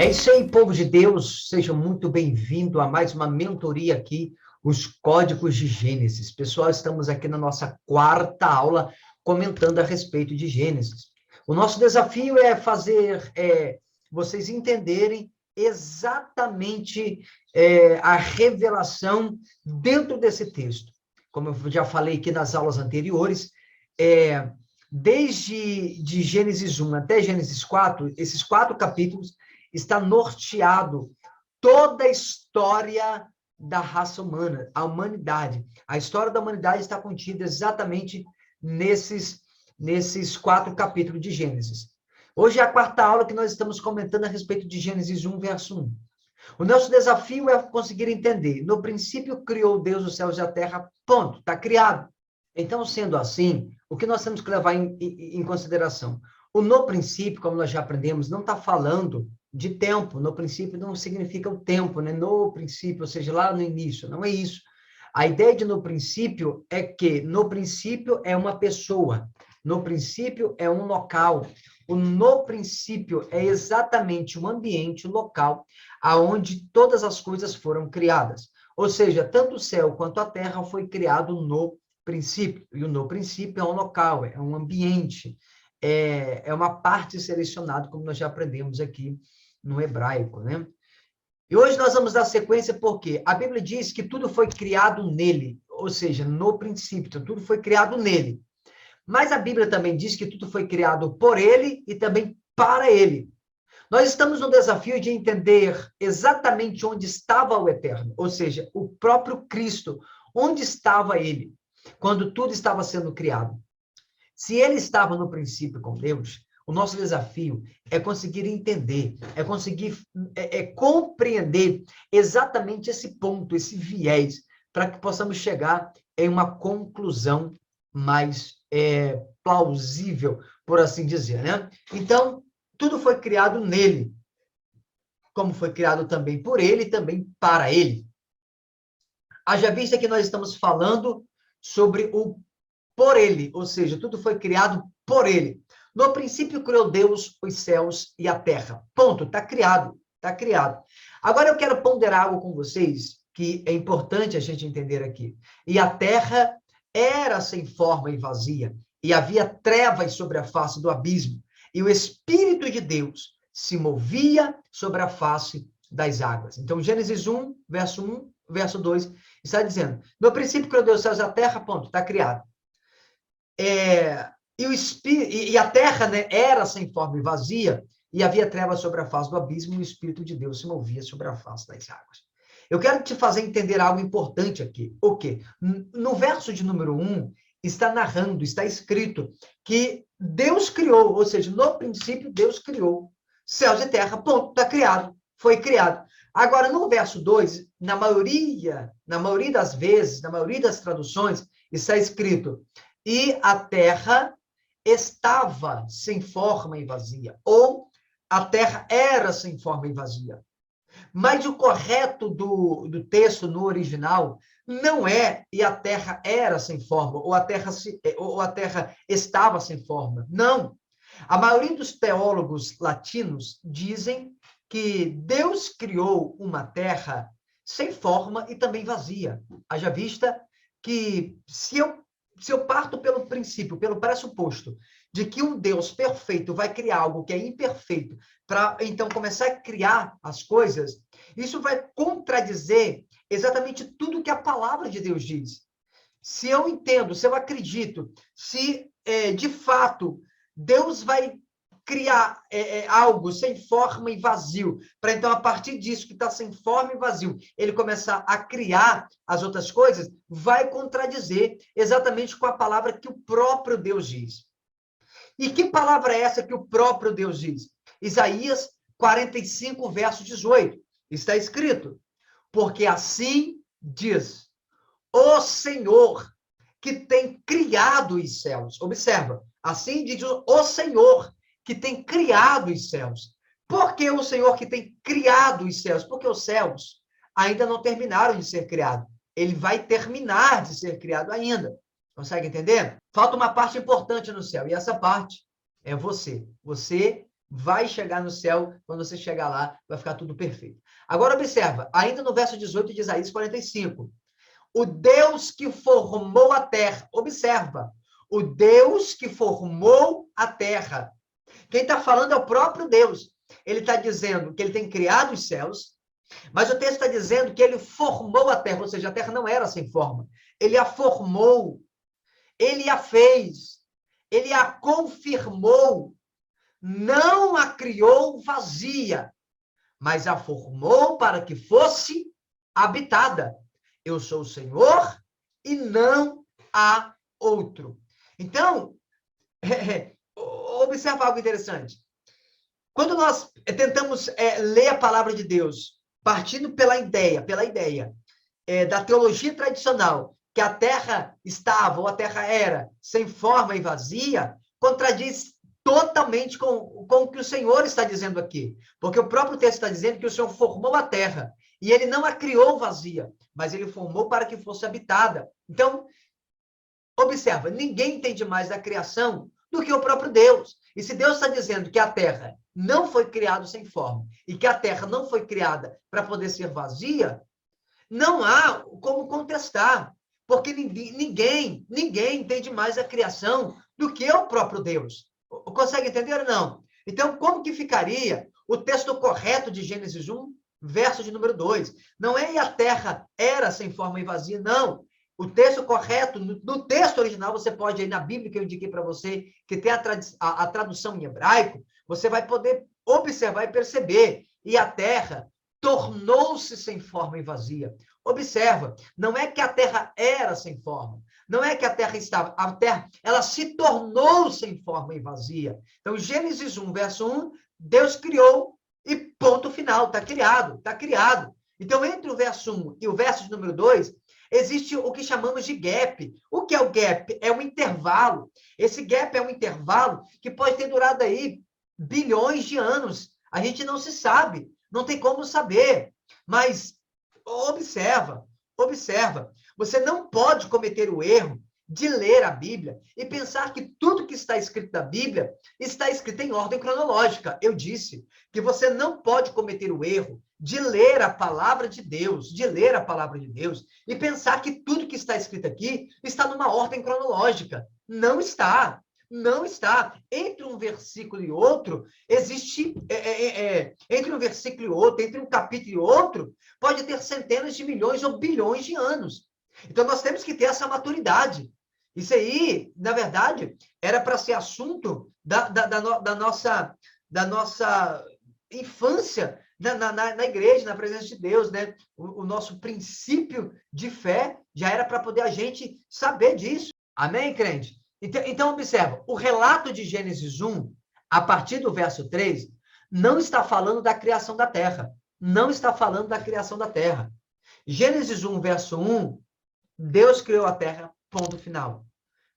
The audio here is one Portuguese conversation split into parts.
É isso aí, povo de Deus, seja muito bem-vindo a mais uma mentoria aqui, os Códigos de Gênesis. Pessoal, estamos aqui na nossa quarta aula comentando a respeito de Gênesis. O nosso desafio é fazer vocês entenderem exatamente a revelação dentro desse texto. Como eu já falei aqui nas aulas anteriores, desde de Gênesis 1 até Gênesis 4, esses 4 capítulos está norteado toda a história da raça humana, a humanidade. A história da humanidade está contida exatamente nesses 4 capítulos de Gênesis. Hoje é a quarta aula que nós estamos comentando a respeito de Gênesis 1, verso 1. O nosso desafio é conseguir entender. No princípio, criou Deus os céus e a terra, ponto, está criado. Então, sendo assim, o que nós temos que levar em consideração? O no princípio, como nós já aprendemos, não está falando de tempo. No princípio não significa o tempo, né? No princípio, ou seja, lá no início, não é isso. A ideia de no princípio é que no princípio é uma pessoa, no princípio é um local. O no princípio é exatamente um ambiente, um local, aonde todas as coisas foram criadas. Ou seja, tanto o céu quanto a terra foi criado no princípio. E o no princípio é um local, é um ambiente, é uma parte selecionada, como nós já aprendemos aqui no hebraico, né? E hoje nós vamos dar sequência porque a Bíblia diz que tudo foi criado nele, ou seja, no princípio, então, tudo foi criado nele. Mas a Bíblia também diz que tudo foi criado por ele e também para ele. Nós estamos no desafio de entender exatamente onde estava o Eterno, ou seja, o próprio Cristo, onde estava ele, quando tudo estava sendo criado. Se ele estava no princípio com Deus, o nosso desafio é conseguir entender, é conseguir compreender exatamente esse ponto, esse viés, para que possamos chegar em uma conclusão mais plausível, por assim dizer, né? Então, tudo foi criado nele, como foi criado também por ele e também para ele. Haja vista que nós estamos falando sobre o por ele, ou seja, tudo foi criado por ele. No princípio criou Deus os céus e a terra. Ponto, está criado, está criado. Agora eu quero ponderar algo com vocês que é importante a gente entender aqui. E a terra era sem forma e vazia, e havia trevas sobre a face do abismo, e o Espírito de Deus se movia sobre a face das águas. Então, Gênesis 1, verso 2, está dizendo, no princípio criou Deus os céus e a terra, ponto, está criado. E a terra, né, era sem forma e vazia, e havia trevas sobre a face do abismo, e o Espírito de Deus se movia sobre a face das águas. Eu quero te fazer entender algo importante aqui. O quê? No verso de número 1, está narrando, está escrito que Deus criou, ou seja, no princípio Deus criou céus e terra, ponto, está criado, foi criado. Agora, no verso 2, na maioria das vezes, na maioria das traduções, está escrito e a terra estava sem forma e vazia, ou a terra era sem forma e vazia. Mas o correto do texto no original não é e a terra era sem forma, ou a terra estava sem forma. Não. A maioria dos teólogos latinos dizem que Deus criou uma terra sem forma e também vazia. Haja vista que se eu parto pelo princípio, pelo pressuposto de que um Deus perfeito vai criar algo que é imperfeito para, então, começar a criar as coisas, isso vai contradizer exatamente tudo que a palavra de Deus diz. Se eu entendo, se eu acredito, se de fato Deus vai criar algo sem forma e vazio, para então, a partir disso que está sem forma e vazio, ele começar a criar as outras coisas, vai contradizer exatamente com a palavra que o próprio Deus diz. E que palavra é essa que o próprio Deus diz? Isaías 45, verso 18. Está escrito, porque assim diz o Senhor que tem criado os céus. Observa, assim diz o Senhor que tem criado os céus. Por que o Senhor que tem criado os céus? Porque os céus ainda não terminaram de ser criados. Ele vai terminar de ser criado ainda. Consegue entender? Falta uma parte importante no céu, e essa parte é você. Você vai chegar no céu, quando você chegar lá, vai ficar tudo perfeito. Agora observa, ainda no verso 18 de Isaías 45, o Deus que formou a terra, observa, o Deus que formou a terra. Quem está falando é o próprio Deus. Ele está dizendo que ele tem criado os céus, mas o texto está dizendo que ele formou a terra, ou seja, a terra não era sem forma. Ele a formou, ele a fez, ele a confirmou, não a criou vazia, mas a formou para que fosse habitada. Eu sou o Senhor e não há outro. Então, observa algo interessante. Quando nós tentamos ler a palavra de Deus, partindo pela ideia da teologia tradicional, que a terra estava, ou a terra era, sem forma e vazia, contradiz totalmente com o que o Senhor está dizendo aqui. Porque o próprio texto está dizendo que o Senhor formou a terra, e ele não a criou vazia, mas ele formou para que fosse habitada. Então, observa, ninguém entende mais da criação do que o próprio Deus. E se Deus está dizendo que a terra não foi criada sem forma, e que a terra não foi criada para poder ser vazia, não há como contestar, porque ninguém entende mais a criação do que o próprio Deus. Consegue entender ou não? Então, como que ficaria o texto correto de Gênesis 1, verso de número 2? Não é e a terra era sem forma e vazia, não. O texto correto, no texto original, você pode ir na Bíblia que eu indiquei para você, que tem a tradução em hebraico, você vai poder observar e perceber. E a terra tornou-se sem forma e vazia. Observa, não é que a terra era sem forma, não é que a terra estava, a terra, ela se tornou sem forma e vazia. Então, Gênesis 1, verso 1, Deus criou e ponto final, está criado, está criado. Então, entre o verso 1 e o verso de número 2, existe o que chamamos de gap. O que é o gap? É um intervalo. Esse gap é um intervalo que pode ter durado aí bilhões de anos. A gente não se sabe, não tem como saber. Mas observa. Você não pode cometer o erro de ler a Bíblia e pensar que tudo que está escrito na Bíblia está escrito em ordem cronológica. Eu disse que você não pode cometer o erro de ler a palavra de Deus, e pensar que tudo que está escrito aqui está numa ordem cronológica. Não está. Não está. Entre um versículo e outro, existe... entre um versículo e outro, entre um capítulo e outro, pode ter centenas de milhões ou bilhões de anos. Então, nós temos que ter essa maturidade. Isso aí, na verdade, era para ser assunto da nossa infância na igreja, na presença de Deus, né? O nosso princípio de fé já era para poder a gente saber disso. Amém, crente? Então, observa, o relato de Gênesis 1, a partir do verso 3, não está falando da criação da terra. Não está falando da criação da terra. Gênesis 1, verso 1, Deus criou a terra, ponto final.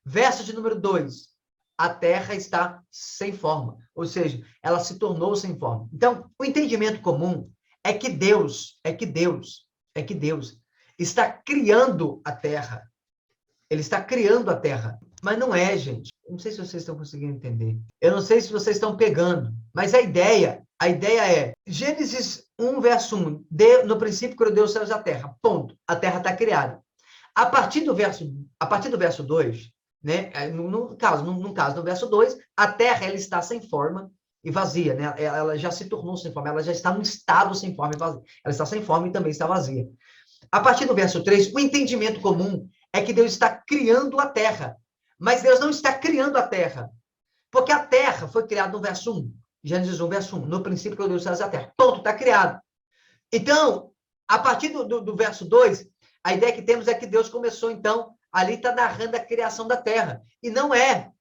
Verso de número 2, a terra está sem forma, ou seja, ela se tornou sem forma. Então, o entendimento comum é que Deus está criando a terra. Ele está criando a terra. Mas não é, gente. Eu não sei se vocês estão conseguindo entender. Eu não sei se vocês estão pegando. Mas a ideia é, Gênesis 1, verso 1, no princípio criou Deus os céus e a terra. Ponto. A terra está criada. A partir do verso 2, né? No verso 2, a terra ela está sem forma e vazia, né? Ela já se tornou sem forma, ela já está num estado sem forma e vazia. Ela está sem forma e também está vazia. A partir do verso 3, o entendimento comum é que Deus está criando a terra. Mas Deus não está criando a terra. Porque a terra foi criada no verso 1. Gênesis 1, verso 1. No princípio criou Deus os céus e a terra. Ponto, está criado. Então, a partir do verso 2, a ideia que temos é que Deus começou, então, ali está narrando a criação da terra. E não é.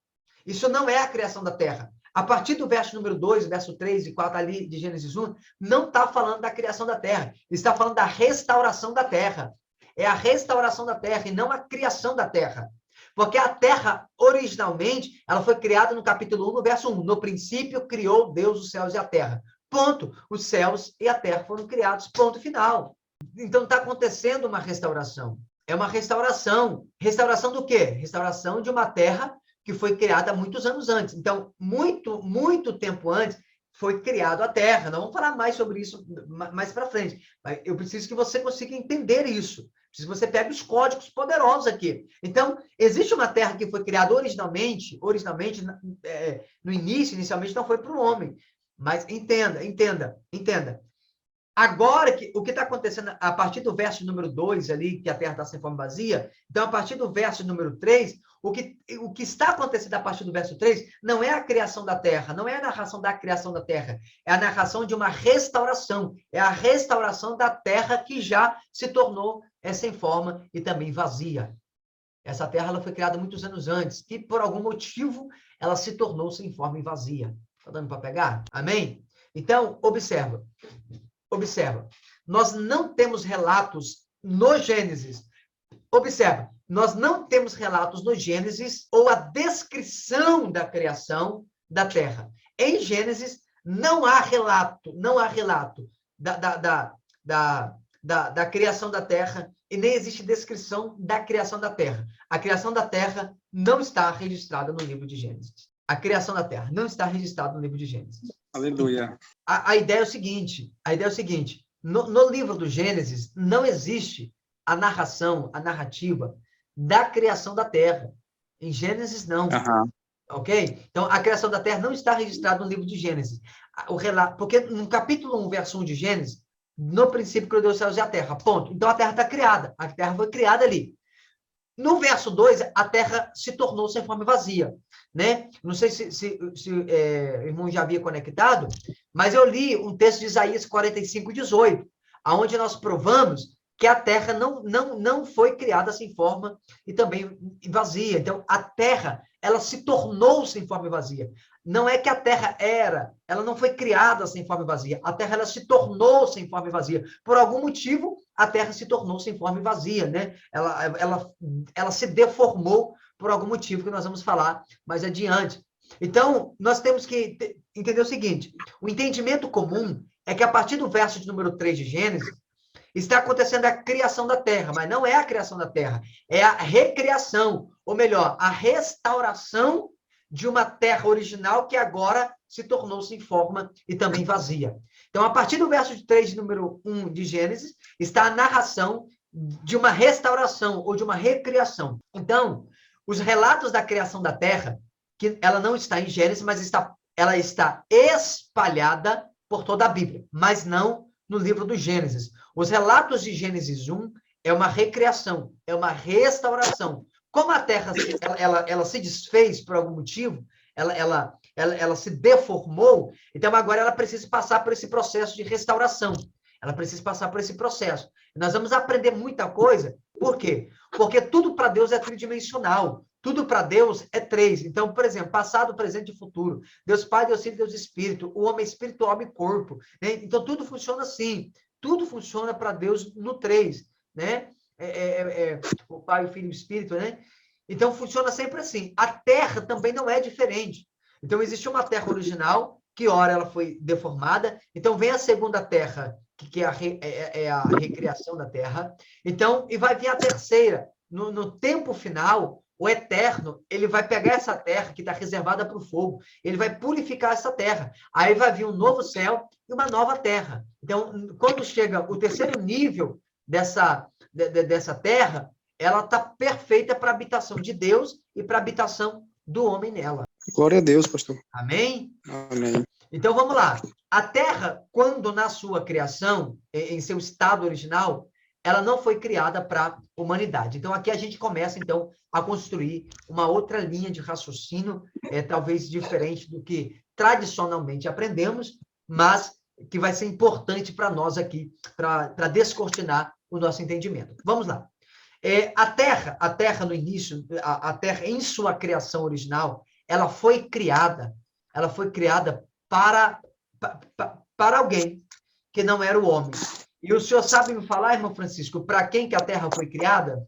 Isso não é a criação da terra. A partir do verso número 2, verso 3 e 4 ali de Gênesis 1, não está falando da criação da terra. Está falando da restauração da terra. É a restauração da terra e não a criação da terra. Porque a terra, originalmente, ela foi criada no capítulo 1, no verso 1. No princípio, criou Deus os céus e a terra. Ponto. Os céus e a terra foram criados. Ponto final. Então, está acontecendo uma restauração. É uma restauração. Restauração do quê? Restauração de uma terra que foi criada muitos anos antes. Então, muito tempo antes, foi criado a Terra. Nós vamos falar mais sobre isso mais para frente. Mas eu preciso que você consiga entender isso. Preciso que você pegue os códigos poderosos aqui. Então, existe uma Terra que foi criada originalmente, no início, inicialmente não foi para o homem. Mas entenda. Agora, o que está acontecendo a partir do verso número 2 ali, que a terra está sem forma vazia, então, a partir do verso número 3, o que está acontecendo a partir do verso 3 não é a criação da terra, não é a narração da criação da terra, é a narração de uma restauração, é a restauração da terra que já se tornou sem forma e também vazia. Essa terra ela foi criada muitos anos antes, e por algum motivo ela se tornou sem forma e vazia. Está dando para pegar? Amém? Então, observa, nós não temos relatos no Gênesis. Observa, nós não temos relatos no Gênesis ou a descrição da criação da Terra. Em Gênesis, não há relato da criação da Terra e nem existe descrição da criação da Terra. A criação da Terra não está registrada no livro de Gênesis. A criação da Terra não está registrada no livro de Gênesis. Aleluia. A ideia é o seguinte, no livro do Gênesis não existe a narrativa da criação da Terra. Em Gênesis, não. Ok? Então, a criação da Terra não está registrada no livro de Gênesis. Porque no capítulo 1, verso 1 de Gênesis, no princípio criou Deus os céus e a terra, ponto. Então, a terra está criada. A terra foi criada ali. No verso 2, a terra se tornou sem forma e vazia, né? Não sei se o irmão já havia conectado, mas eu li um texto de Isaías 45:18, onde nós provamos que a terra não foi criada sem forma e também vazia. Então, a terra, ela se tornou sem forma e vazia. Não é que a terra ela não foi criada sem forma e vazia. A terra, ela se tornou sem forma e vazia. Por algum motivo, a terra se tornou sem forma e vazia, né? Ela se deformou por algum motivo que nós vamos falar mais adiante. Então, nós temos que entender o seguinte, o entendimento comum é que a partir do verso de número 3 de Gênesis, está acontecendo a criação da terra, mas não é a criação da terra, é a recriação, ou melhor, a restauração de uma terra original que agora se tornou sem forma e também vazia. Então, a partir do verso 3, número 1 de Gênesis, está a narração de uma restauração ou de uma recriação. Então, os relatos da criação da terra, que ela não está em Gênesis, mas ela está espalhada por toda a Bíblia, mas não no livro do Gênesis. Os relatos de Gênesis 1 é uma recriação, é uma restauração. Como a terra ela se desfez por algum motivo, ela se deformou, então agora ela precisa passar por esse processo de restauração. Ela precisa passar por esse processo. Nós vamos aprender muita coisa. Por quê? Porque tudo para Deus é tridimensional. Tudo para Deus é três. Então, por exemplo, passado, presente e futuro. Deus Pai, Deus Filho, Deus Espírito. O homem espírito, o homem corpo. Né? Então, tudo funciona assim. Tudo funciona para Deus no três. Né? O Pai, o Filho e o Espírito. Né? Então, funciona sempre assim. A Terra também não é diferente. Então, existe uma Terra original, que ora ela foi deformada. Então, vem a segunda Terra, que é a recriação da Terra. Então, e vai vir a terceira. No tempo final, o Eterno, ele vai pegar essa terra que está reservada para o fogo, ele vai purificar essa terra. Aí vai vir um novo céu e uma nova terra. Então, quando chega o terceiro nível dessa terra, ela está perfeita para a habitação de Deus e para a habitação do homem nela. Glória a Deus, pastor. Amém? Amém. Então, vamos lá. A terra, quando na sua criação, em seu estado original, ela não foi criada para a humanidade. Então, aqui a gente começa, então, a construir uma outra linha de raciocínio, talvez diferente do que tradicionalmente aprendemos, mas que vai ser importante para nós aqui, para descortinar o nosso entendimento. Vamos lá. A terra no início, a terra em sua criação original, ela foi criada para alguém que não era o homem. E o senhor sabe me falar, irmão Francisco, para quem que a Terra foi criada?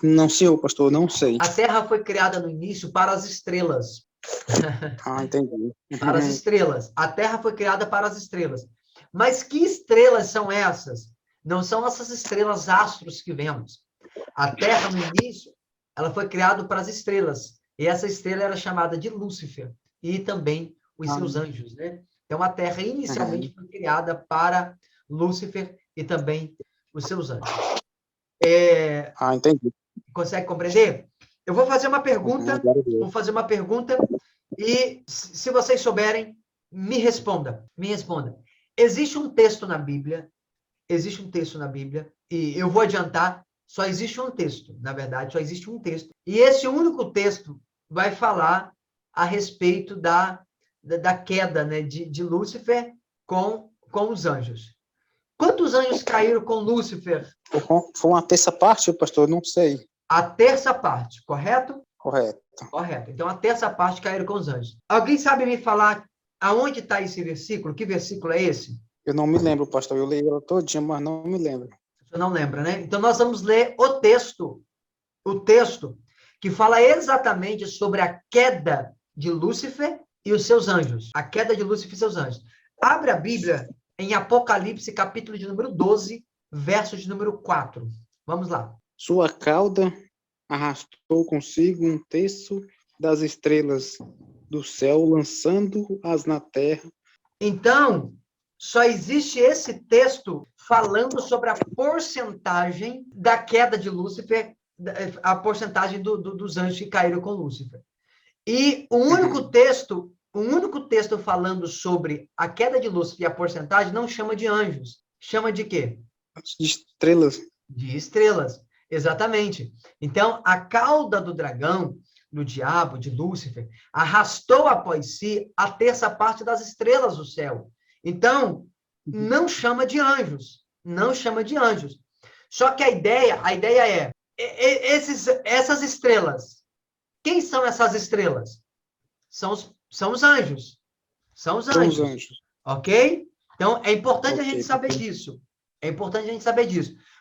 Não, senhor, pastor, não sei. A Terra foi criada no início para as estrelas. Entendi. Para as estrelas. A Terra foi criada para as estrelas. Mas que estrelas são essas? Não são essas estrelas astros que vemos. A Terra, no início, ela foi criada para as estrelas. E essa estrela era chamada de Lúcifer. E também os seus anjos, né? Então, a Terra inicialmente foi criada para Lúcifer e também os seus anjos. Entendi. Consegue compreender? Eu vou fazer uma pergunta, e se vocês souberem, me responda. Existe um texto na Bíblia, e eu vou adiantar, só existe um texto, na verdade, só existe um texto. E esse único texto vai falar a respeito da queda, né, de Lúcifer com os anjos. Quantos anjos caíram com Lúcifer? Foi uma terça parte, pastor? Não sei. A terça parte, correto? Correto. Correto. Então, a terça parte caíram com os anjos. Alguém sabe me falar aonde está esse versículo? Que versículo é esse? Eu não me lembro, pastor. Eu li ela todinha, mas não me lembro. Você não lembra, né? Então, nós vamos ler o texto que fala exatamente sobre a queda de Lúcifer e os seus anjos. A queda de Lúcifer e seus anjos. Abre a Bíblia em Apocalipse, capítulo de número 12, verso de número 4. Vamos lá. Sua cauda arrastou consigo um terço das estrelas do céu, lançando-as na terra. Então, só existe esse texto falando sobre a porcentagem da queda de Lúcifer, a porcentagem dos anjos que caíram com Lúcifer. E o único texto falando sobre a queda de Lúcifer e a porcentagem não chama de anjos. Chama de quê? De estrelas. De estrelas, exatamente. Então, a cauda do dragão, do diabo, de Lúcifer, arrastou após si a terça parte das estrelas do céu. Então, não chama de anjos. Não chama de anjos. Só que a ideia é, essas estrelas, quem são essas estrelas? São os anjos. São os anjos. Ok? Então, é importante a gente saber disso.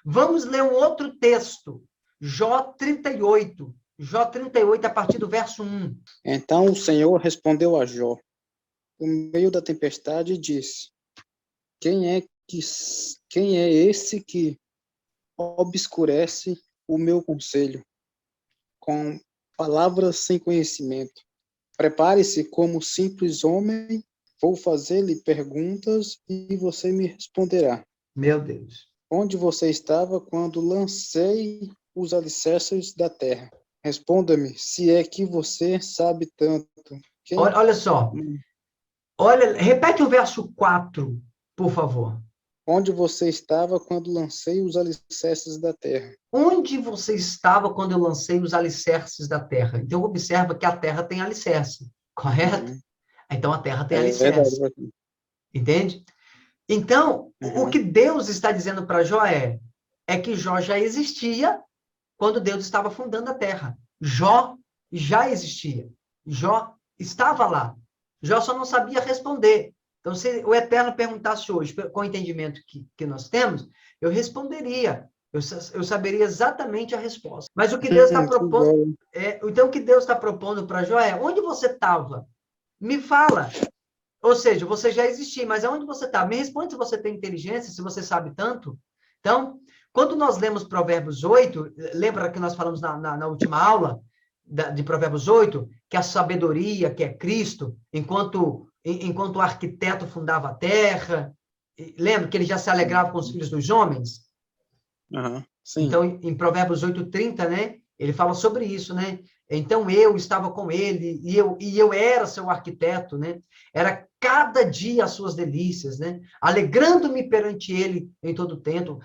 Vamos ler um outro texto. Jó 38. Jó 38, a partir do verso 1. Então o Senhor respondeu a Jó, no meio da tempestade, e disse: Quem é esse que obscurece o meu conselho com palavras sem conhecimento? Prepare-se como simples homem, vou fazer-lhe perguntas e você me responderá. Meu Deus. Onde você estava quando lancei os alicerces da terra? Responda-me, se é que você sabe tanto. Olha só. Repete o verso 4, por favor. Onde você estava quando lancei os alicerces da terra? Onde você estava quando eu lancei os alicerces da terra? Então, observa que a terra tem alicerce, correto? Então, a terra tem alicerce. Verdade. Entende? Então, o que Deus está dizendo para Jó é que Jó já existia quando Deus estava fundando a terra. Jó já existia. Jó estava lá. Jó só não sabia responder. Então, se o Eterno perguntasse hoje, com o entendimento que nós temos, eu responderia. Eu saberia exatamente a resposta. Mas o que Deus está propondo... Então, o que Deus está propondo para Jó é, onde você estava? Me fala. Ou seja, você já existia, mas aonde você está? Me responde se você tem inteligência, se você sabe tanto. Então, quando nós lemos Provérbios 8, lembra que nós falamos na última aula de Provérbios 8, que a sabedoria, que é Cristo, enquanto o arquiteto fundava a terra, lembra que ele já se alegrava com os filhos dos homens? Sim. Então, em Provérbios 8:30, né, ele fala sobre isso, né? Então, eu estava com ele, e eu era seu arquiteto, né? Era cada dia as suas delícias, né? Alegrando-me perante ele em todo tempo,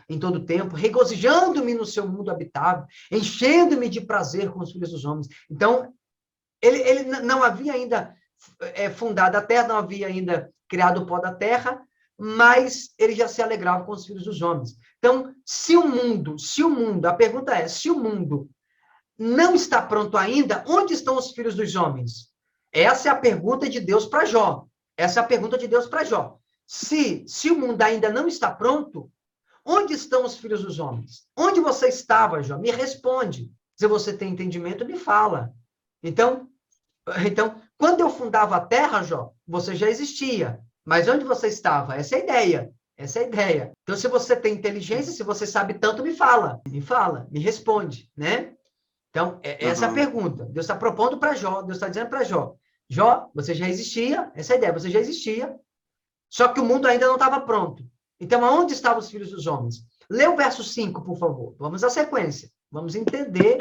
regozijando-me no seu mundo habitável, enchendo-me de prazer com os filhos dos homens. Então, ele não havia ainda fundado a terra, não havia ainda criado o pó da terra, mas ele já se alegrava com os filhos dos homens. Então, se o mundo, a pergunta é, se o mundo não está pronto ainda, onde estão os filhos dos homens? Essa é a pergunta de Deus para Jó. Se o mundo ainda não está pronto, onde estão os filhos dos homens? Onde você estava, Jó? Me responde. Se você tem entendimento, me fala. Então, quando eu fundava a terra, Jó, você já existia. Mas onde você estava? Essa é a ideia. Então, se você tem inteligência, se você sabe tanto, me fala, me responde, né? Então, essa é a pergunta. Deus está propondo para Jó, Deus está dizendo para Jó, Jó, você já existia, essa é a ideia, você já existia, só que o mundo ainda não estava pronto. Então, aonde estavam os filhos dos homens? Lê o verso 5, por favor. Vamos à sequência. Vamos entender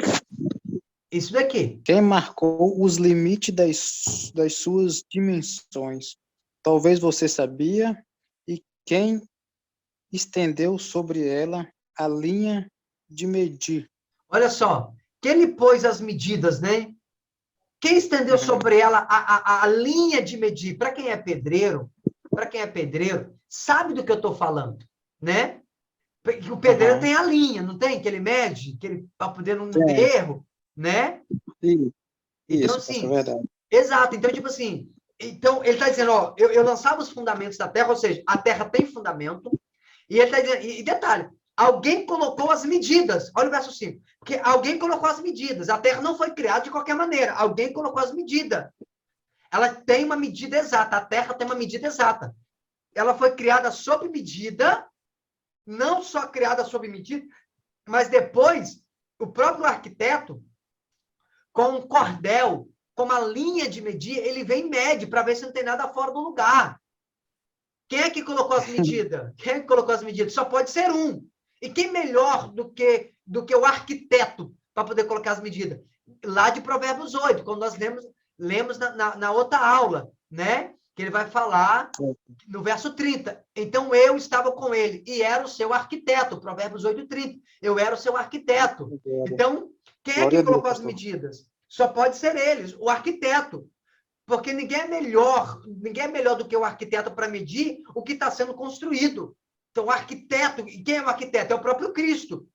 isso daqui. Quem marcou os limites das suas dimensões? Talvez você sabia, e quem estendeu sobre ela a linha de medir? Olha só, que ele pôs as medidas, né? Quem estendeu Uhum. sobre ela a linha de medir? Para quem é pedreiro, sabe do que eu estou falando, né? O pedreiro Uhum. tem a linha, não tem? Que ele mede, que ele para poder não ter Tem. erro, né? Então, Isso, pastor, é assim, verdade. exato. Então, tipo assim, então ele está dizendo, ó, eu lançava os fundamentos da terra, ou seja, a terra tem fundamento, e ele está dizendo, e detalhe, alguém colocou as medidas. Olha o verso 5. Porque alguém colocou as medidas. A terra não foi criada de qualquer maneira. Alguém colocou as medidas. Ela tem uma medida exata. A terra tem uma medida exata. Ela foi criada sob medida, não só criada sob medida, mas depois o próprio arquiteto, com um cordel, com uma linha de medir, ele vem e mede para ver se não tem nada fora do lugar. Quem é que colocou as medidas? Quem é que colocou as medidas? Só pode ser um. E quem melhor do que o arquiteto para poder colocar as medidas? Lá de Provérbios 8, quando nós lemos na outra aula, né? Que ele vai falar no verso 30. Então eu estava com ele e era o seu arquiteto. Provérbios 8:30. Eu era o seu arquiteto. Então, quem é Glória que a Deus, colocou as pastor. medidas? Só pode ser eles, o arquiteto. Porque ninguém é melhor do que o arquiteto para medir o que está sendo construído. Então, o arquiteto, e quem é o arquiteto? É o próprio Cristo.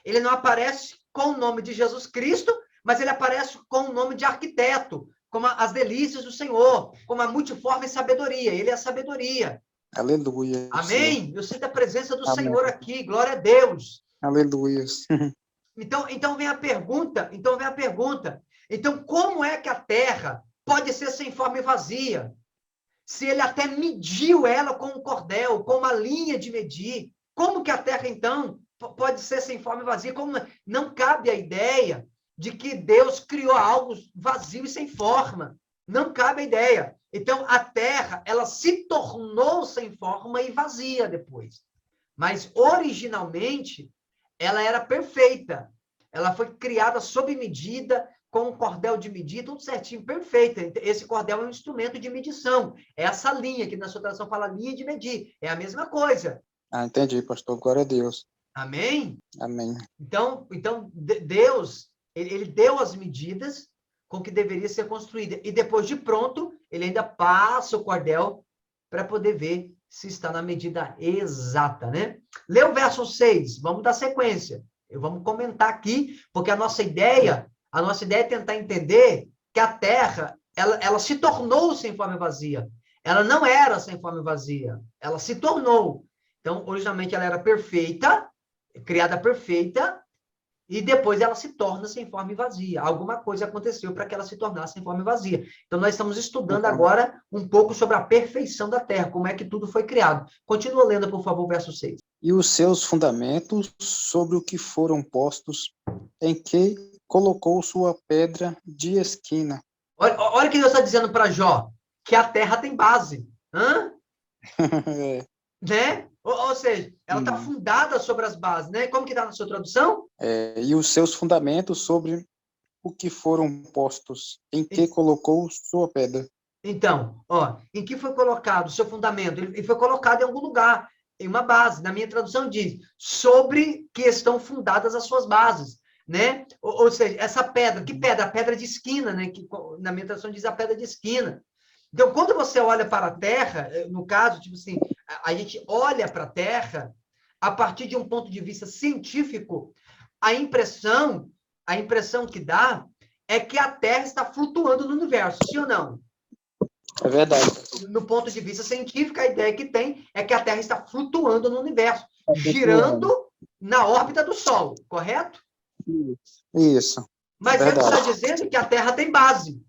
Ele não aparece com o nome de Jesus Cristo, mas ele aparece com o nome de arquiteto, como as delícias do Senhor, como a multiforme sabedoria. Ele é a sabedoria. Aleluia. Amém? Eu sinto a presença do Amém. Senhor aqui. Glória a Deus. Aleluia. Então vem a pergunta. Então, como é que a terra pode ser sem forma e vazia? Se ele até mediu ela com um cordel, com uma linha de medir, como que a terra, então, pode ser sem forma e vazia? Como não cabe a ideia de que Deus criou algo vazio e sem forma. Não cabe a ideia. Então, a terra, ela se tornou sem forma e vazia depois. Mas, originalmente, ela era perfeita. Ela foi criada sob medida, com um cordel de medir, tudo certinho, perfeito. Esse cordel é um instrumento de medição. É essa linha, que na sua tradução fala linha de medir. É a mesma coisa. Entendi, pastor. Glória a Deus. Amém? Amém. Então Deus, ele deu as medidas com que deveria ser construída. E depois de pronto, ele ainda passa o cordel para poder ver se está na medida exata, né? Lê o verso 6, vamos dar sequência. Vamos comentar aqui, porque a nossa ideia é tentar entender que a terra, ela se tornou sem forma e vazia. Ela não era sem forma e vazia, ela se tornou. Então, originalmente ela era perfeita, criada perfeita, e depois ela se torna sem forma e vazia. Alguma coisa aconteceu para que ela se tornasse sem forma e vazia. Então, nós estamos estudando agora um pouco sobre a perfeição da terra, como é que tudo foi criado. Continua lendo, por favor, o verso 6. E os seus fundamentos sobre o que foram postos, em que colocou sua pedra de esquina. Olha o que Deus está dizendo para Jó, que a terra tem base. Hã? Né? Ou seja, ela está fundada sobre as bases, né? Como que está na sua tradução? E os seus fundamentos sobre o que foram postos, em que colocou sua pedra. Então, em que foi colocado o seu fundamento? Ele foi colocado em algum lugar, em uma base. Na minha tradução diz, sobre que estão fundadas as suas bases, né? Ou seja, essa pedra, que pedra? A pedra de esquina, né? Que na minha tradução diz a pedra de esquina. Então, quando você olha para a Terra, no caso, tipo assim, a gente olha para a Terra a partir de um ponto de vista científico, a impressão que dá é que a Terra está flutuando no universo, sim ou não? É verdade. No ponto de vista científico, a ideia que tem é que a Terra está flutuando no universo, girando na órbita do Sol, correto? Isso. Mas ele está dizendo que a Terra tem base.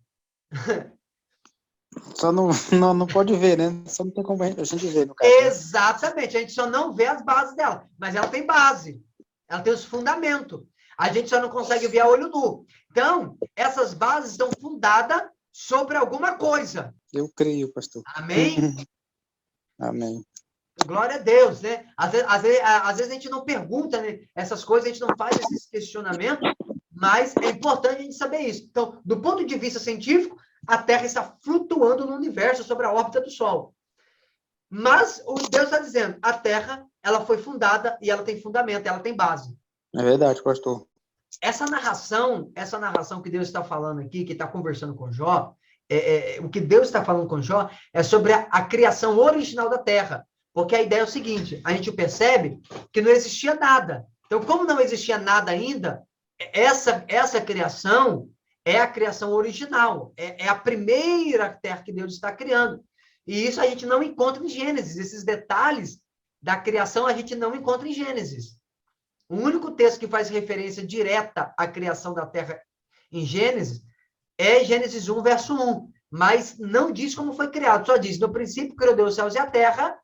Só não pode ver, né? Só não tem como a gente ver, no caso. Exatamente. A gente só não vê as bases dela, mas ela tem base. Ela tem os fundamentos. A gente só não consegue ver a olho nu. Então, essas bases estão fundadas sobre alguma coisa. Eu creio, pastor. Amém? Amém. Glória a Deus, né? Às vezes a gente não pergunta, né, essas coisas, a gente não faz esses questionamentos, mas é importante a gente saber isso. Então, do ponto de vista científico, a Terra está flutuando no universo sobre a órbita do Sol. Mas o Deus está dizendo, a Terra, ela foi fundada e ela tem fundamento, ela tem base. É verdade, pastor. Essa narração que Deus está falando aqui, que está conversando com Jó, o que Deus está falando com Jó é sobre a criação original da Terra. Porque a ideia é o seguinte, a gente percebe que não existia nada. Então, como não existia nada ainda, essa criação é a criação original, é a primeira terra que Deus está criando. E isso a gente não encontra em Gênesis. Esses detalhes da criação a gente não encontra em Gênesis. O único texto que faz referência direta à criação da terra em Gênesis é Gênesis 1, verso 1. Mas não diz como foi criado, só diz, no princípio criou Deus os céus e a terra,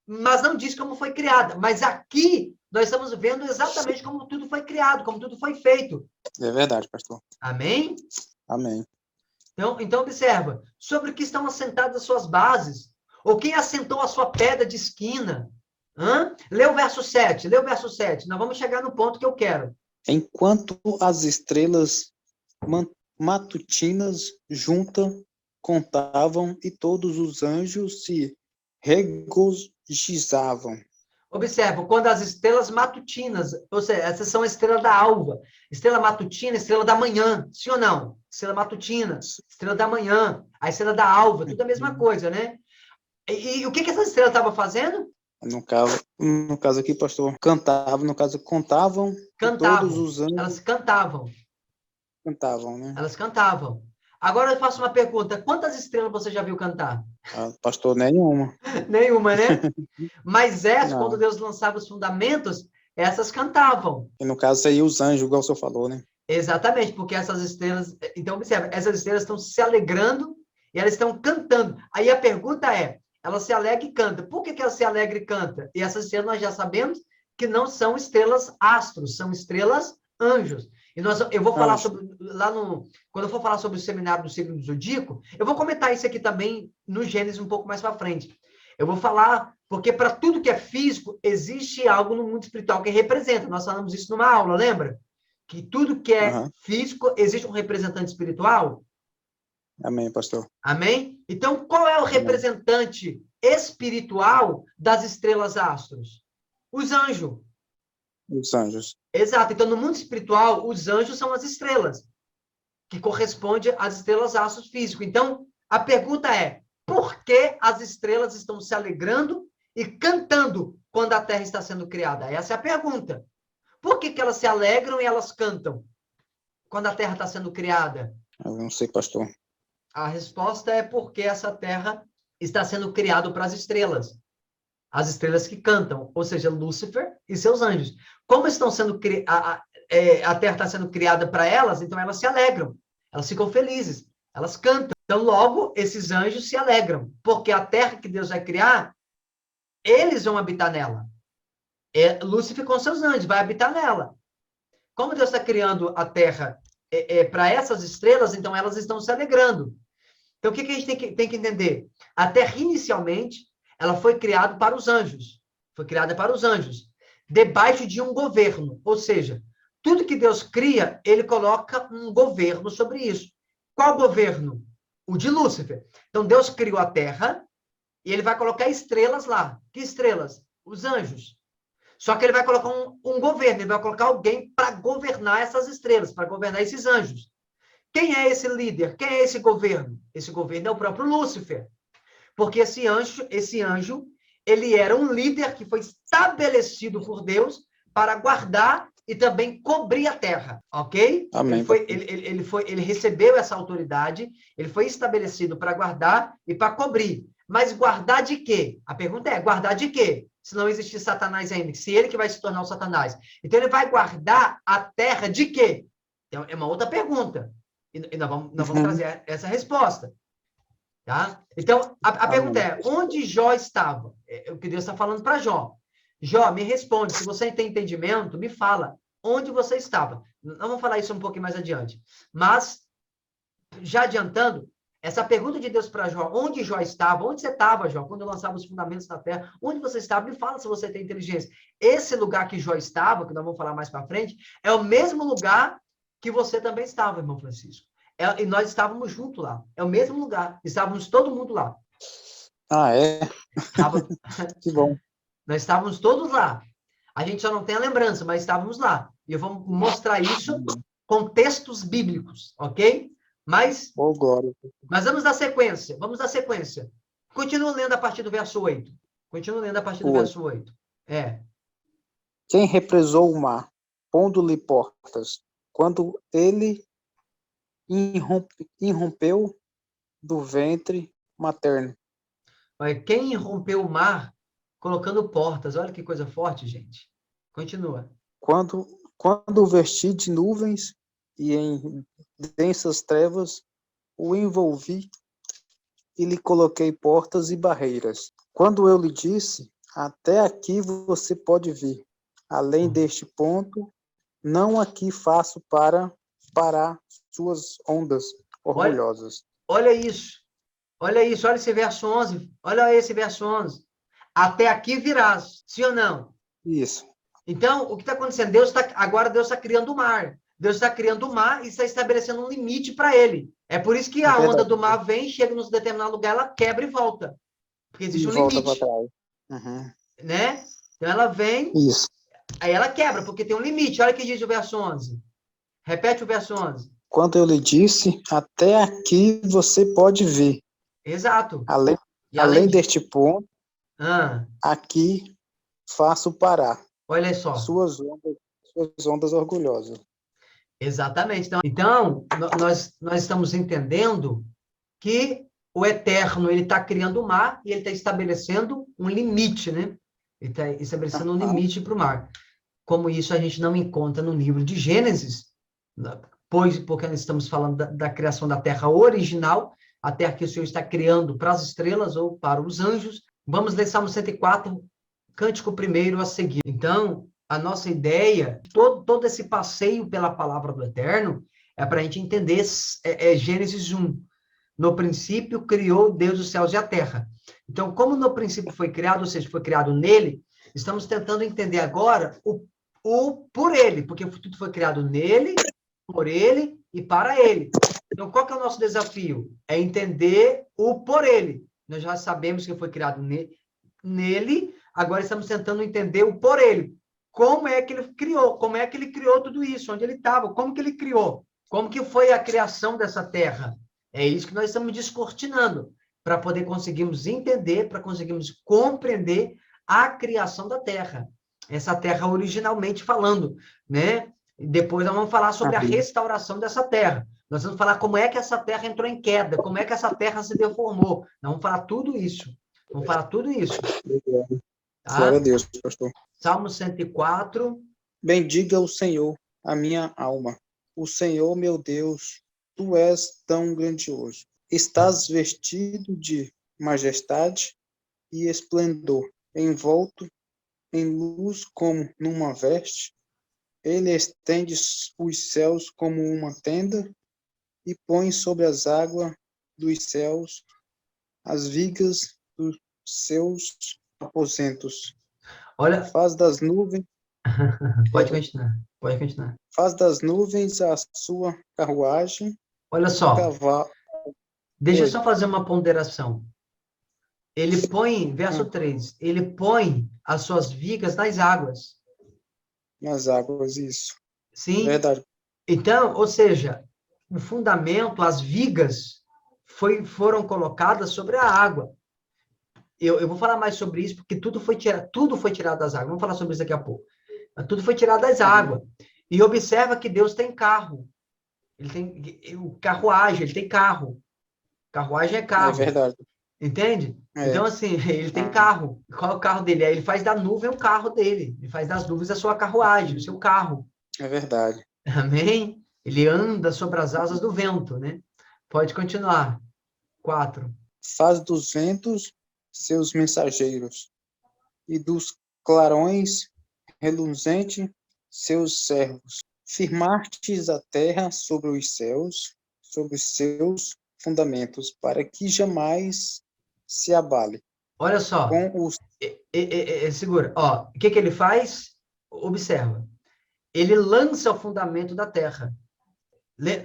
mas não diz como foi criada. Mas aqui nós estamos vendo exatamente como tudo foi criado, como tudo foi feito. É verdade, pastor. Amém? Amém. Então observa, sobre o que estão assentadas as suas bases, ou quem assentou a sua pedra de esquina. Lê o verso 7, nós vamos chegar no ponto que eu quero. Enquanto as estrelas matutinas juntas contavam e todos os anjos se regozijavam. Observa, quando as estrelas matutinas, ou seja, essas são a estrela da alva, estrela matutina, estrela da manhã, sim ou não? Estrela matutina, estrela da manhã, a estrela da alva, tudo a mesma coisa, né? E o que essa estrela estava fazendo? No caso aqui, pastor, cantavam, no caso, contavam. Todos os anjos. Elas cantavam. Cantavam, né? Elas cantavam. Agora eu faço uma pergunta, quantas estrelas você já viu cantar? Pastor, nenhuma. Nenhuma, né? Mas Não. quando Deus lançava os fundamentos, essas cantavam. E no caso, aí os anjos, igual o senhor falou, né? Exatamente, porque essas estrelas... Então, observa, essas estrelas estão se alegrando e elas estão cantando. Aí a pergunta é, ela se alegra e canta. Por que ela se alegra e canta? E essas estrelas nós já sabemos que não são estrelas astros, são estrelas anjos. E eu vou falar sobre, quando eu for falar sobre o seminário do signo do zodíaco, eu vou comentar isso aqui também no Gênesis um pouco mais para frente. Eu vou falar, porque para tudo que é físico, existe algo no mundo espiritual que representa. Nós falamos isso numa aula, lembra? Que tudo que é físico, existe um representante espiritual. Amém, pastor. Amém? Então, qual é o representante espiritual das estrelas astros? Os anjos. Os anjos. Exato. Então, no mundo espiritual, os anjos são as estrelas, que corresponde às estrelas astros físicos. Então, a pergunta é, por que as estrelas estão se alegrando e cantando quando a Terra está sendo criada? Essa é a pergunta. Por que elas se alegram e elas cantam quando a Terra está sendo criada? Eu não sei, pastor. A resposta é porque essa Terra está sendo criada para as estrelas. As estrelas que cantam, ou seja, Lúcifer e seus anjos. Como estão sendo a Terra está sendo criada para elas, então elas se alegram, elas ficam felizes, elas cantam. Então, logo, esses anjos se alegram, porque a Terra que Deus vai criar, eles vão habitar nela. Lúcifer com seus anjos vai habitar nela. Como Deus está criando a Terra para essas estrelas, então elas estão se alegrando. Então, o que a gente tem que entender? A Terra, inicialmente, ela foi criada para os anjos. Foi criada para os anjos, debaixo de um governo. Ou seja, tudo que Deus cria, ele coloca um governo sobre isso. Qual governo? O de Lúcifer. Então, Deus criou a Terra e ele vai colocar estrelas lá. Que estrelas? Os anjos. Só que ele vai colocar um governo, ele vai colocar alguém para governar essas estrelas, para governar esses anjos. Quem é esse líder? Quem é esse governo? Esse governo é o próprio Lúcifer. Porque esse anjo, ele era um líder que foi estabelecido por Deus para guardar e também cobrir a terra, ok? Amém. Ele recebeu essa autoridade, ele foi estabelecido para guardar e para cobrir. Mas guardar de quê? A pergunta é, guardar de quê? Se não existir Satanás ainda, se ele que vai se tornar o Satanás. Então, ele vai guardar a terra de quê? É uma outra pergunta. E nós vamos trazer essa resposta. Tá? Então, a pergunta é, onde Jó estava? É o que Deus está falando para Jó. Jó, me responde, se você tem entendimento, me fala, onde você estava? Nós vamos falar isso um pouquinho mais adiante. Mas, já adiantando, Essa pergunta de Deus para Jó, onde Jó estava? Onde você estava, Jó, quando eu lançava os fundamentos da terra? Onde você estava? Me fala se você tem inteligência. Esse lugar que Jó estava, que nós vamos falar mais para frente, é o mesmo lugar que você também estava, irmão Francisco. E nós estávamos juntos lá. É o mesmo lugar. Estávamos todo mundo lá. Ah, é? Tava... Que bom. Nós estávamos todos lá. A gente só não tem a lembrança, mas estávamos lá. E eu vou mostrar isso com textos bíblicos, ok? Mas Glória. vamos dar sequência. Vamos dar sequência. Continua lendo a partir do verso 8. Continua lendo a partir do verso 8. Quem represou o mar, pondo-lhe portas, quando ele irrompeu do ventre materno. Quem irrompeu o mar colocando portas? Olha que coisa forte, gente. Continua. Quando o vesti de nuvens e em densas trevas o envolvi e lhe coloquei portas e barreiras. Quando eu lhe disse, até aqui você pode vir. Além deste ponto, não aqui faço para parar suas ondas orgulhosas. Olha isso. Olha isso, olha esse verso 11. Olha esse verso 11. Até aqui virás, sim ou não? Isso. Então, o que está acontecendo? Agora Deus está criando o mar. Deus está criando o mar e está estabelecendo um limite para ele. É por isso que a onda do mar vem, chega num determinado lugar, ela quebra e volta. Porque existe um limite. Volta para trás. Uhum. Né? Então ela vem, isso. Aí ela quebra, porque tem um limite. Olha o que diz o verso 11. Repete o verso 11. Quando eu lhe disse, até aqui você pode vir. Exato. Além deste ponto, Ah. aqui faço parar. Olha só. Suas ondas orgulhosas. Exatamente. Então nós estamos entendendo que o Eterno ele está criando o mar e ele está estabelecendo um limite, né? Ele está estabelecendo um limite para o mar. Como isso a gente não encontra no livro de Gênesis, porque nós estamos falando da criação da terra original, a terra que o Senhor está criando para as estrelas ou para os anjos. Vamos ler Salmo 104, cântico primeiro a seguir. Então, a nossa ideia, todo esse passeio pela palavra do Eterno, é para a gente entender Gênesis 1. No princípio, criou Deus os céus e a terra. Então, como no princípio foi criado, ou seja, foi criado nele, estamos tentando entender agora o por ele, porque tudo foi criado nele, por ele e para ele. Então, qual que é o nosso desafio? É entender o por ele. Nós já sabemos que foi criado nele, agora estamos tentando entender o por ele. Como é que ele criou? Como é que ele criou tudo isso? Onde ele estava? Como que ele criou? Como que foi a criação dessa terra? É isso que nós estamos descortinando, para poder conseguirmos entender, para conseguirmos compreender a criação da terra. Essa terra originalmente falando, né? Depois nós vamos falar sobre a restauração dessa terra. Nós vamos falar como é que essa terra entrou em queda, como é que essa terra se deformou. Nós vamos falar tudo isso. Vamos falar tudo isso. Tá? Glória a Deus, pastor. Salmo 104. Bendiga o Senhor, a minha alma. O Senhor, meu Deus, tu és tão grandioso. Estás vestido de majestade e esplendor, envolto em luz como numa veste. Ele estende os céus como uma tenda e põe sobre as águas dos céus as vigas dos seus aposentos. Olha, faz das nuvens. Pode continuar. Faz das nuvens a sua carruagem. Olha só. Cavalo. Deixa eu só fazer uma ponderação. Ele põe, verso 3, ele põe as suas vigas nas águas. Nas águas, isso. Sim. Verdade. Então, ou seja, o fundamento, as vigas, foram colocadas sobre a água. Eu vou falar mais sobre isso, porque tudo foi tirado das águas. Vamos falar sobre isso daqui a pouco. Mas tudo foi tirado das águas. E observa que Deus tem carro. Ele tem carruagem, ele tem carro. Carruagem é carro. É verdade. Entende? Então, assim, ele tem carro. Qual é o carro dele? Aí ele faz da nuvem o carro dele. Ele faz das nuvens a sua carruagem, o seu carro. É verdade. Amém? Ele anda sobre as asas do vento, né? Pode continuar. 4. Faz dos ventos seus mensageiros, e dos clarões reluzentes seus servos. Firmastes a terra sobre os céus, sobre os seus fundamentos, para que jamais se abale. Olha só, Com os... segura. Ó, o que ele faz? Observa. Ele lança o fundamento da terra.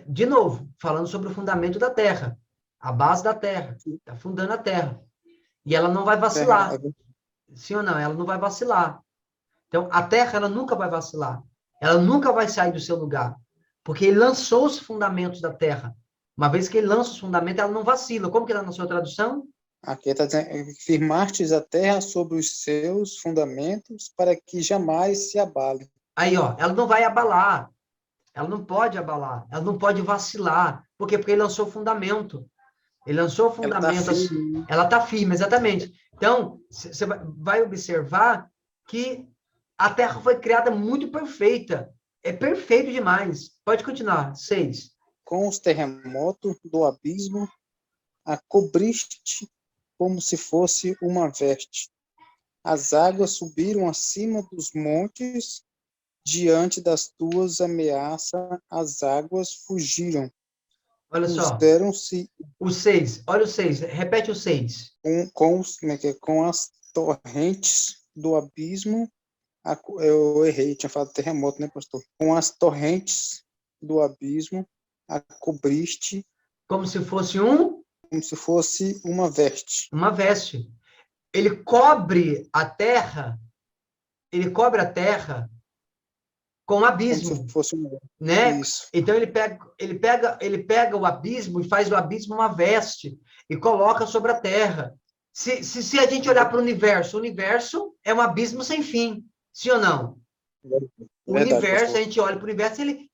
De novo, falando sobre o fundamento da terra, a base da terra, está fundando a terra. E ela não vai vacilar. Sim ou não? Ela não vai vacilar. Então, a terra, ela nunca vai vacilar. Ela nunca vai sair do seu lugar. Porque ele lançou os fundamentos da terra. Uma vez que ele lança os fundamentos, ela não vacila. Como que está na sua tradução? Aqui está dizendo, firmastes a terra sobre os seus fundamentos para que jamais se abale. Aí, ó, ela não vai abalar. Ela não pode abalar. Ela não pode vacilar. Por quê? Porque ele lançou o fundamento. Ele lançou o fundamento. Ela está firme, exatamente. Então, você vai observar que a Terra foi criada muito perfeita. É perfeito demais. Pode continuar. 6. Com os terremotos do abismo, a cobriste como se fosse uma veste. As águas subiram acima dos montes, diante das tuas ameaças, as águas fugiram. Olha só. Puseram-se... O 6. Olha o 6. Repete o 6. Com as torrentes do abismo, eu errei, tinha falado terremoto, né, pastor? Com as torrentes do abismo, a cobriste... Como se fosse uma veste. Uma veste. Ele cobre a terra com um abismo. Como se fosse né? Isso. Então ele pega o abismo e faz do abismo uma veste e coloca sobre a terra. Se a gente olhar para o universo é um abismo sem fim, sim ou não? O universo, pastor. A gente olha para o universo, ele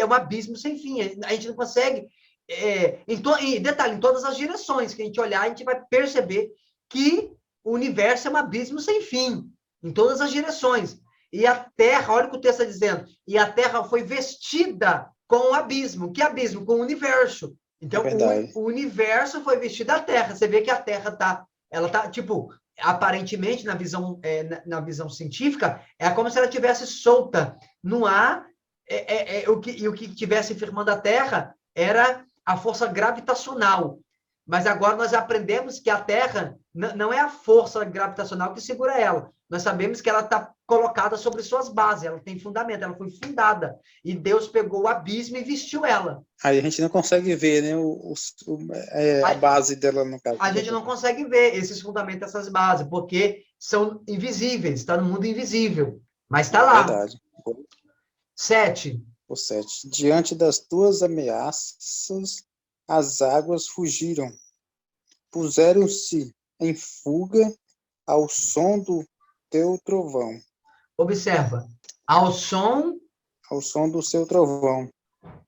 é um abismo sem fim. A gente não consegue. Detalhe, em todas as direções que a gente olhar, a gente vai perceber que o universo é um abismo sem fim, em todas as direções. E a terra, olha o que o texto está dizendo, e a terra foi vestida com o abismo. Que abismo? Com o universo. Então, o universo foi vestido da terra. Você vê que a terra está, tipo, aparentemente, na visão científica, é como se ela tivesse solta no ar, e o que estivesse firmando a terra era a força gravitacional. Mas agora nós aprendemos que a Terra não é a força gravitacional que segura ela. Nós sabemos que ela está colocada sobre suas bases, ela tem fundamento, ela foi fundada. E Deus pegou o abismo e vestiu ela. Aí a gente não consegue ver, né, a base dela, no caso. A gente não consegue ver esses fundamentos, essas bases, porque são invisíveis, está no mundo invisível. Mas está lá. Verdade. 7. O 7. Diante das tuas ameaças, as águas fugiram. Puseram-se em fuga ao som do teu trovão. Observa. Ao som do seu trovão.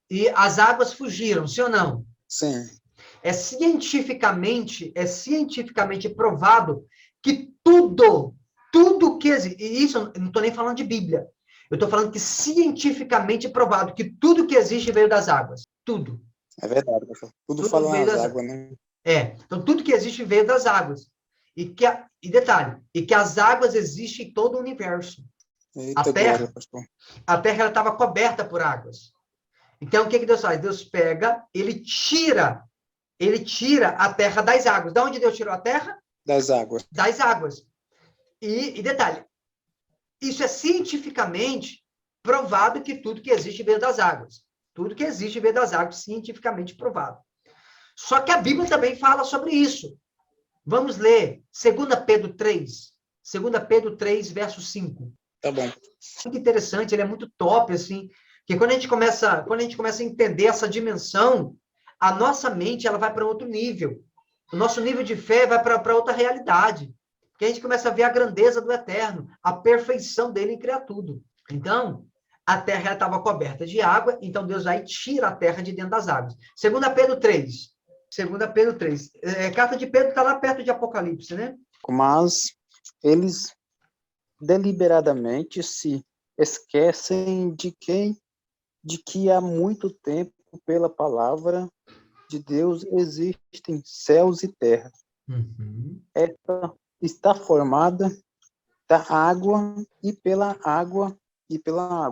E as águas fugiram, sim ou não? Sim. É cientificamente provado que tudo que existe, e isso eu não estou nem falando de Bíblia, eu estou falando que cientificamente provado que tudo que existe veio das águas. Tudo. É verdade, professor. Tudo fala nas águas, né? Então tudo que existe veio das águas. E detalhe, que as águas existem em todo o universo. Eita, a terra estava coberta por águas. Então, o que Deus faz? Deus pega, ele tira a terra das águas. De onde Deus tirou a terra? Das águas. Das águas. E detalhe, isso é cientificamente provado que tudo que existe veio das águas. Tudo que existe veio das águas, cientificamente provado. Só que a Bíblia também fala sobre isso. Vamos ler 2 Pedro 3. 2 Pedro 3, verso 5. Tá bom. Muito interessante, ele é muito top, assim, porque quando a gente começa a entender essa dimensão, a nossa mente ela vai para outro nível. O nosso nível de fé vai para outra realidade. Porque a gente começa a ver a grandeza do Eterno, a perfeição dele em criar tudo. Então, a terra estava coberta de água, então Deus vai e tira a terra de dentro das águas. 2 Pedro 3. 2 Pedro 3. Carta de Pedro está lá perto de Apocalipse, né? Mas eles deliberadamente se esquecem de que há muito tempo, pela palavra de Deus, existem céus e terra. Uhum. Esta está formada da água e pela água,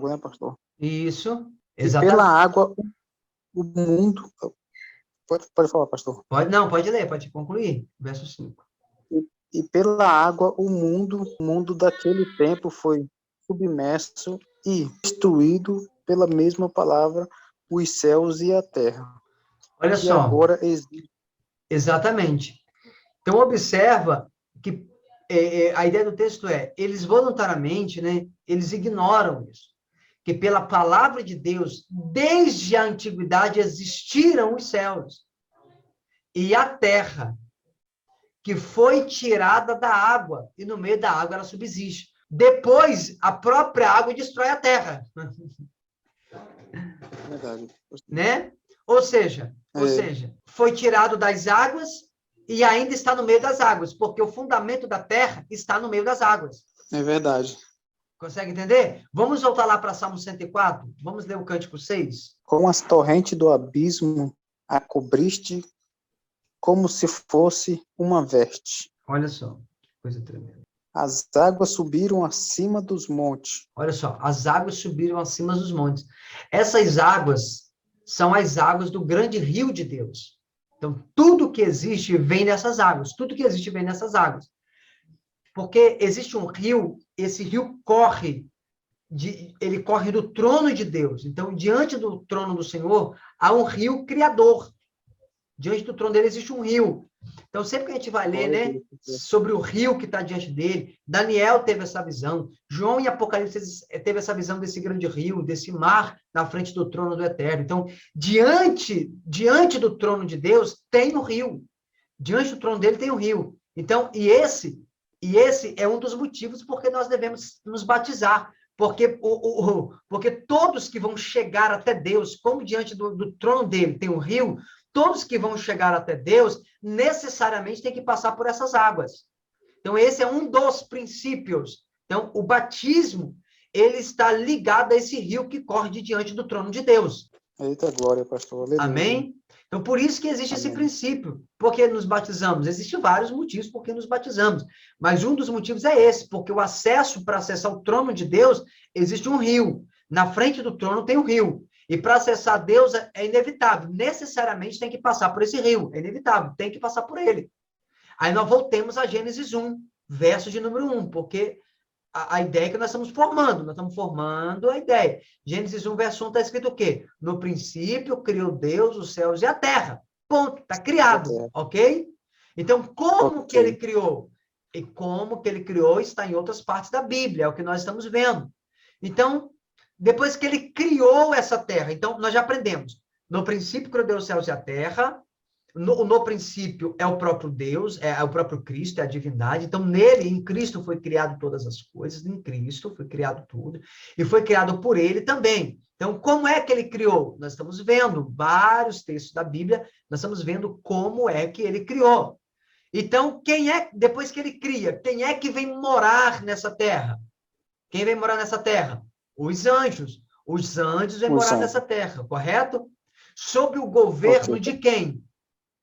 né, pastor? Isso, exatamente. E pela água o mundo Pode falar, pastor. Pode ler, pode concluir. Verso 5. E pela água o mundo daquele tempo foi submerso e destruído pela mesma palavra os céus e a terra. Olha E só. agora existe. Exatamente. Então, observa que a ideia do texto é, eles voluntariamente, né, eles ignoram isso. Que pela palavra de Deus, desde a antiguidade, existiram os céus e a terra, que foi tirada da água, e no meio da água ela subsiste. Depois, a própria água destrói a terra. Verdade. Né? Ou seja, foi tirado das águas e ainda está no meio das águas, porque o fundamento da terra está no meio das águas. É verdade. Consegue entender? Vamos voltar lá para Salmo 104? Vamos ler o Cântico 6? Com as torrentes do abismo a cobriste como se fosse uma veste. Olha só, que coisa tremenda. As águas subiram acima dos montes. Olha só, as águas subiram acima dos montes. Essas águas são as águas do grande rio de Deus. Então, tudo que existe vem nessas águas. Tudo que existe vem nessas águas. Porque existe um rio, esse rio corre, ele corre do trono de Deus. Então, diante do trono do Senhor, há um rio criador. Diante do trono dele existe um rio. Então, sempre que a gente vai ler, né, sobre o rio que está diante dele, Daniel teve essa visão, João em Apocalipse teve essa visão desse grande rio, desse mar na frente do trono do Eterno. Então, diante do trono de Deus tem um rio. Diante do trono dele tem um rio. Então, e esse é um dos motivos porque nós devemos nos batizar. Porque todos que vão chegar até Deus, como diante do trono dele tem um rio, todos que vão chegar até Deus, necessariamente tem que passar por essas águas. Então, esse é um dos princípios. Então, o batismo, ele está ligado a esse rio que corre diante do trono de Deus. Eita glória, pastor. Aleluia. Amém? Então, por isso que existe esse princípio. Por que nos batizamos? Existem vários motivos por que nos batizamos. Mas um dos motivos é esse, porque o acesso, para acessar o trono de Deus, existe um rio. Na frente do trono tem um rio. E para acessar Deus é inevitável. Necessariamente tem que passar por esse rio. É inevitável, tem que passar por ele. Aí nós voltemos a Gênesis 1, verso de número 1, porque a ideia que nós estamos formando a ideia. Gênesis 1, verso 1 está escrito o quê? No princípio criou Deus os céus e a terra. Ponto, está criado, ok? Então, como que ele criou? E como que ele criou está em outras partes da Bíblia, é o que nós estamos vendo. Então, depois que ele criou essa terra, então nós já aprendemos. No princípio criou Deus os céus e a terra. No princípio é o próprio Deus, é o próprio Cristo, é a divindade. Então, nele, em Cristo, foi criado todas as coisas. Em Cristo foi criado tudo. E foi criado por ele também. Então, como é que ele criou? Nós estamos vendo vários textos da Bíblia, nós estamos vendo como é que ele criou. Então, depois que ele cria, quem é que vem morar nessa terra? Quem vem morar nessa terra? Os anjos. Os anjos vêm morar nessa terra, correto? Sob o governo de quem?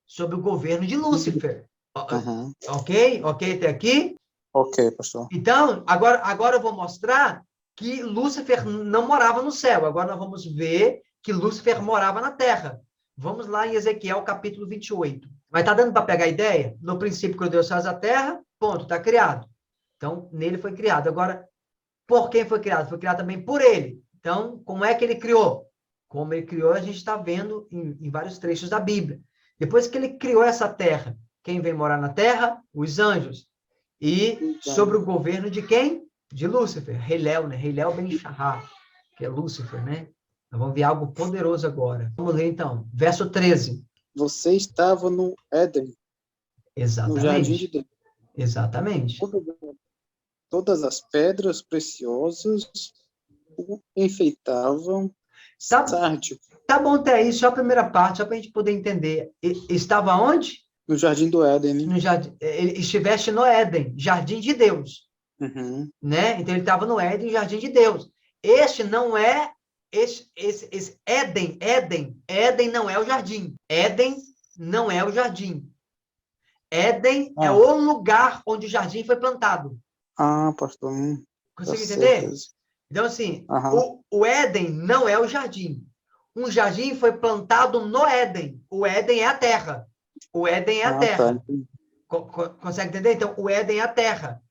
Sob o governo de Lúcifer. Uhum. Ok? Ok até aqui? Ok, pastor. Então, agora eu vou mostrar que Lúcifer não morava no céu. Agora nós vamos ver que Lúcifer morava na terra. Vamos lá em Ezequiel, capítulo 28. Mas está dando para pegar a ideia? No princípio, criou Deus faz a terra, ponto, está criado. Então, nele foi criado. Agora, por quem foi criado? Foi criado também por ele. Então, como é que ele criou? Como ele criou, a gente está vendo em vários trechos da Bíblia. Depois que ele criou essa terra, quem vem morar na terra? Os anjos. E sobre o governo de quem? De Lúcifer, Rei Léu, né? Rei Léu Ben Shahar, que é Lúcifer, né? Nós vamos ver algo poderoso agora. Vamos ler então, verso 13. Você estava no Éden, Exatamente. no jardim de Deus. Exatamente. Todas as pedras preciosas o enfeitavam. Tá bom até aí, só a primeira parte, só para a gente poder entender. Estava onde? No jardim do Éden. No jardim, estiveste no Éden, jardim de Deus. Uhum. Né? Então ele estava no Éden, jardim de Deus. Este não é esse Éden não é o jardim. Éden não é o jardim. Éden é o lugar onde o jardim foi plantado. Pastor. Consegue entender? Então, assim, o Éden não é o jardim. um jardim foi plantado no Éden. O Éden é a terra. O Éden é a Tá. terra. Consegue entender? Então, o Éden é a terra.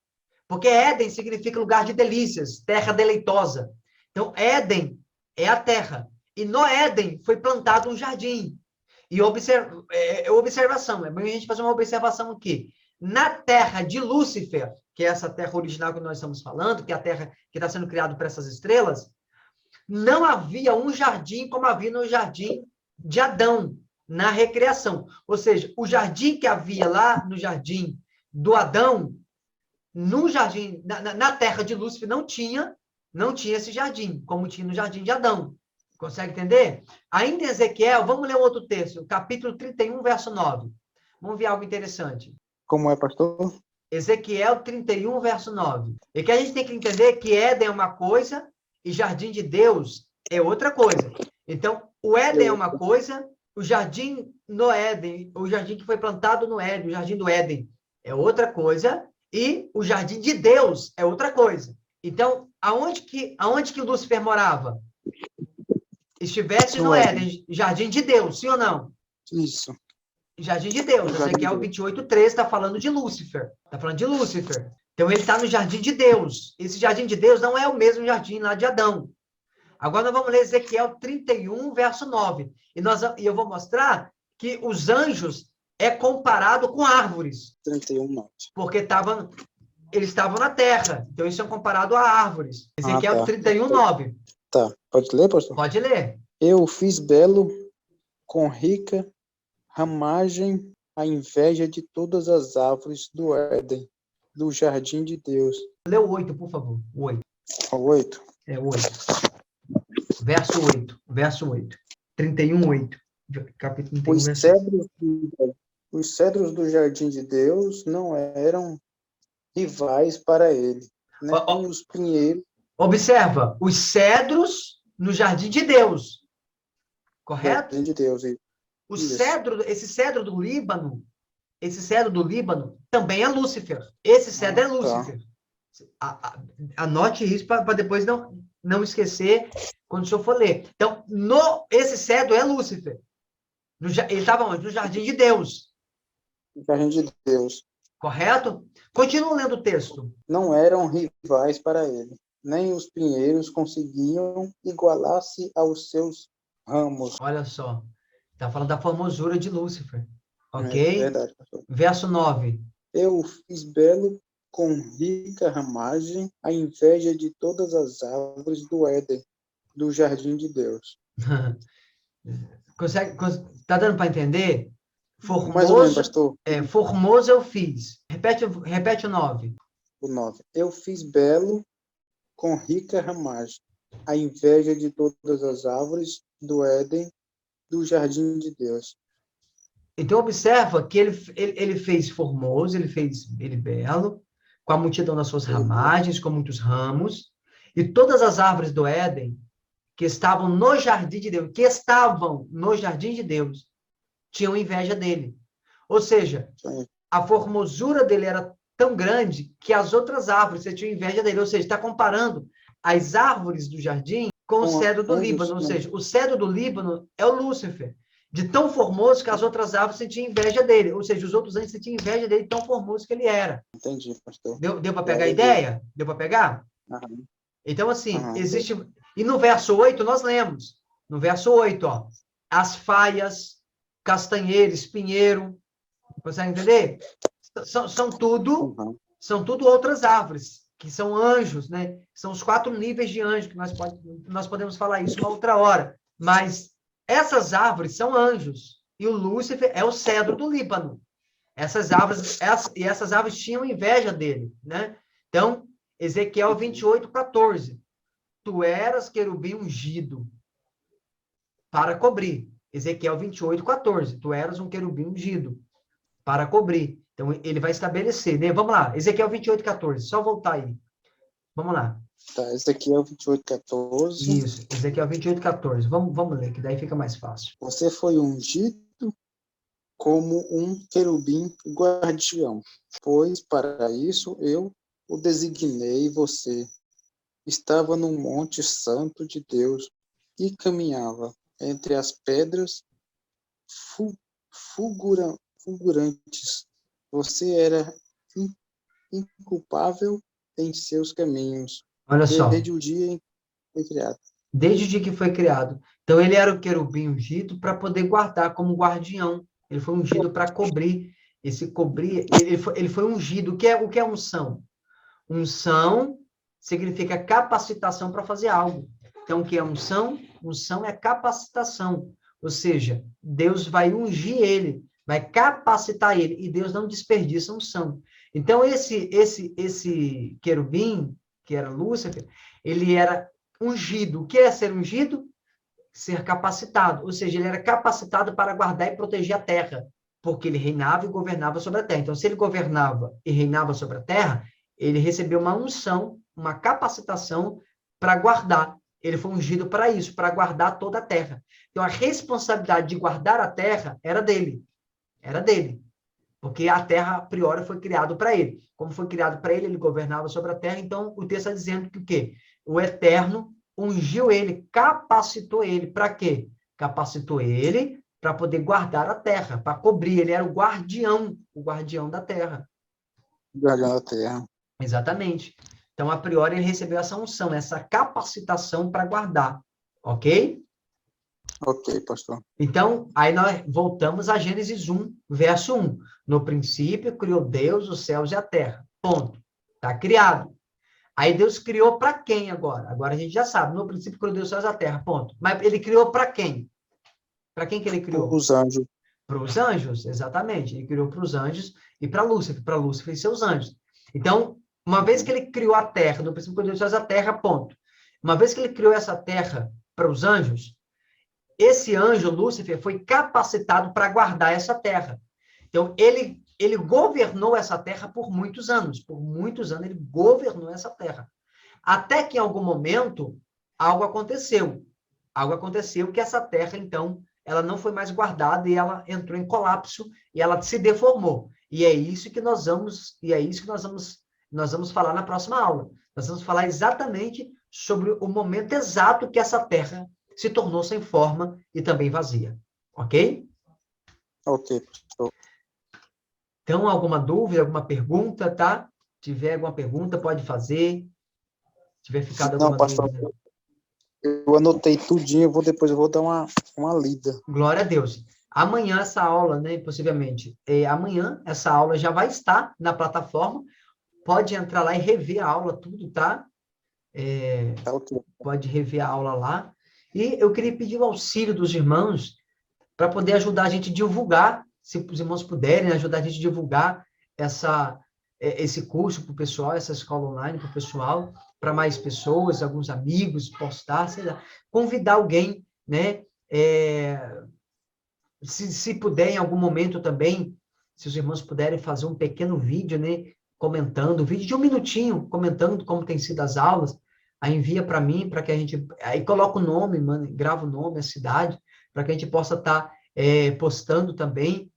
Porque Éden significa lugar de delícias, terra deleitosa. Então, Éden é a terra. E no Éden foi plantado um jardim. E observação, é bom a gente fazer uma observação aqui. Na terra de Lúcifer, que é essa terra original que nós estamos falando, que é a terra que está sendo criada por essas estrelas, não havia um jardim como havia no jardim de Adão, na recriação. Ou seja, o jardim que havia lá no jardim do Adão, no jardim, na terra de Lúcifer, não tinha esse jardim, como tinha no jardim de Adão. Consegue entender? Ainda em Ezequiel, vamos ler um outro texto, capítulo 31, verso 9. Vamos ver algo interessante. Como é, pastor? Ezequiel 31, verso 9. E que a gente tem que entender que Éden é uma coisa e jardim de Deus é outra coisa. Então, o Éden é uma coisa, o jardim no Éden, o jardim que foi plantado no Éden, o jardim do Éden é outra coisa, e o jardim de Deus é outra coisa. Então, aonde que Lúcifer morava? Estivesse no Éden, jardim de Deus, sim ou não? Isso. Jardim de Deus. Ezequiel 28:3 está falando de Lúcifer. Está falando de Lúcifer. Então, ele está no jardim de Deus. Esse jardim de Deus não é o mesmo jardim lá de Adão. Agora, nós vamos ler Ezequiel 31, verso 9. E eu vou mostrar que os anjos é comparado com árvores. 31, 9. Porque eles estavam na terra. Então, isso é comparado a árvores. Ezequiel 31, 9. Tá. Pode ler, pastor? Pode ler. Eu fiz belo com rica ramagem a inveja de todas as árvores do Éden, do jardim de Deus. Lê o 8, por favor. O 8. O 8. É o 8. Verso 8. Verso 8. 31, 8. Capítulo 31, verso 8. Os cedros do jardim de Deus não eram rivais para ele, nem os pinheiros. Observa, os cedros no jardim de Deus. Correto? Jardim de Deus. Esse cedro do Líbano também é Lúcifer. Esse cedro é Lúcifer. Anote isso para depois não esquecer quando o senhor for ler. Então, esse cedro é Lúcifer. Ele estava onde? No jardim de Deus. Jardim de Deus. Correto? Continua lendo o texto. Não eram rivais para ele, nem os pinheiros conseguiam igualar-se aos seus ramos. Olha só. Está falando da formosura de Lúcifer. Ok? É verdade, pastor. Verso 9. Eu fiz belo com rica ramagem a inveja de todas as árvores do Éden, do jardim de Deus. Tá dando para entender? Formoso, mais ou menos, pastor. Formoso eu fiz. Repete o 9. O 9. Eu fiz belo com rica ramagem a inveja de todas as árvores do Éden, do jardim de Deus. Então, observa que ele fez formoso, ele fez ele belo, com a multidão das suas ramagens, com muitos ramos, e todas as árvores do Éden, que estavam no jardim de Deus, tinham inveja dele. Ou seja, a formosura dele era tão grande que as outras árvores tinham inveja dele. Ou seja, está comparando as árvores do jardim com o cedro do Líbano. Ou seja, o cedro do Líbano é o Lúcifer, de tão formoso que as outras árvores sentiam inveja dele. Ou seja, os outros anjos sentiam inveja dele, tão formoso que ele era. Entendi, pastor. Deu para pegar a ideia? Deu para pegar? Aham. Então, assim, existe... E no verso 8, nós lemos. No verso 8, ó. As faias, castanheiro, espinheiro. Consegue entender? São tudo outras árvores, que são anjos, né? São os 4 níveis de anjo, que nós podemos falar isso uma outra hora. Mas essas árvores são anjos. E o Lúcifer é o cedro do Líbano. Essas árvores tinham inveja dele, né? Então, Ezequiel 28:14. Tu eras querubim ungido para cobrir. Ezequiel 28:14. Tu eras um querubim ungido para cobrir. Então, ele vai estabelecer, né? Vamos lá, Ezequiel 28:14. Só voltar aí. Vamos lá. Tá, Ezequiel 28:14. Isso, Ezequiel 28:14. Vamos ler, que daí fica mais fácil. Você foi ungido como um querubim guardião, pois para isso eu o designei você. Estava no monte santo de Deus e caminhava. entre as pedras fulgurantes. Você era inculpável em seus caminhos, Olha só, desde o dia em que foi criado. desde o dia que foi criado. Então, ele era o querubim ungido para poder guardar como guardião. Ele foi ungido para cobrir. Ele foi ungido. O que é unção? Unção significa capacitação para fazer algo. Então, o que é unção? Unção é capacitação. Ou seja, Deus vai ungir ele, vai capacitar ele, e Deus não desperdiça unção. Então, esse querubim, que era Lúcifer, ele era ungido. O que é ser ungido? Ser capacitado. Ou seja, ele era capacitado para guardar e proteger a terra, porque ele reinava e governava sobre a terra. Então, se ele governava e reinava sobre a terra, ele recebeu uma unção, uma capacitação para guardar. Ele foi ungido para isso, para guardar toda a terra. Então, a responsabilidade de guardar a terra era dele. Era dele. Porque a terra, a priori, foi criado para ele. Como foi criado para ele, ele governava sobre a terra. Então, o texto está dizendo que o quê? O Eterno ungiu ele, capacitou ele. Para quê? Capacitou ele para poder guardar a terra, para cobrir. Ele era o guardião da terra. Guardião da terra. Exatamente. Então, a priori, ele recebeu essa unção, essa capacitação para guardar. Ok? Ok, pastor. Então, aí nós voltamos a Gênesis 1, verso 1. No princípio, criou Deus os céus e a terra. Ponto. Está criado. Aí Deus criou para quem agora? Agora a gente já sabe. No princípio, criou Deus os céus e a terra. Ponto. Mas ele criou para quem? Para quem que ele criou? Os anjos. Para os anjos, exatamente. Ele criou para os anjos e para Lúcifer e seus anjos. Então, uma vez que ele criou a terra, no princípio criou Deus os céus e a terra, ponto. Uma vez que ele criou essa terra para os anjos, esse anjo, Lúcifer, foi capacitado para guardar essa terra. Então, ele governou essa terra por muitos anos. Por muitos anos, ele governou essa terra. Até que, em algum momento, algo aconteceu. Algo aconteceu que essa terra, então, ela não foi mais guardada e ela entrou em colapso e ela se deformou. E é isso que nós vamos falar na próxima aula. Nós vamos falar exatamente sobre o momento exato que essa terra se tornou sem forma e também vazia. Ok? Ok, pastor. Então, alguma dúvida, alguma pergunta, tá? Se tiver alguma pergunta, pode fazer. Se tiver ficado Não, alguma pastor, dúvida. eu anotei tudinho, depois eu vou dar uma lida. Glória a Deus. Amanhã essa aula, né, possivelmente, amanhã essa aula já vai estar na plataforma. Pode entrar lá e rever a aula, tudo, tá? Tá ok. Pode rever a aula lá. E eu queria pedir o auxílio dos irmãos para poder ajudar a gente a divulgar, se os irmãos puderem, ajudar a gente a divulgar esse curso para o pessoal, essa escola online para o pessoal, para mais pessoas, alguns amigos, postar, sei lá, convidar alguém, né? Se puder, em algum momento também, se os irmãos puderem fazer um pequeno vídeo, né? Comentando, vídeo de 1 minutinho, comentando como tem sido as aulas, aí envia para mim, para que a gente, aí coloca o nome, mano, grava o nome, a cidade, para que a gente possa estar postando também.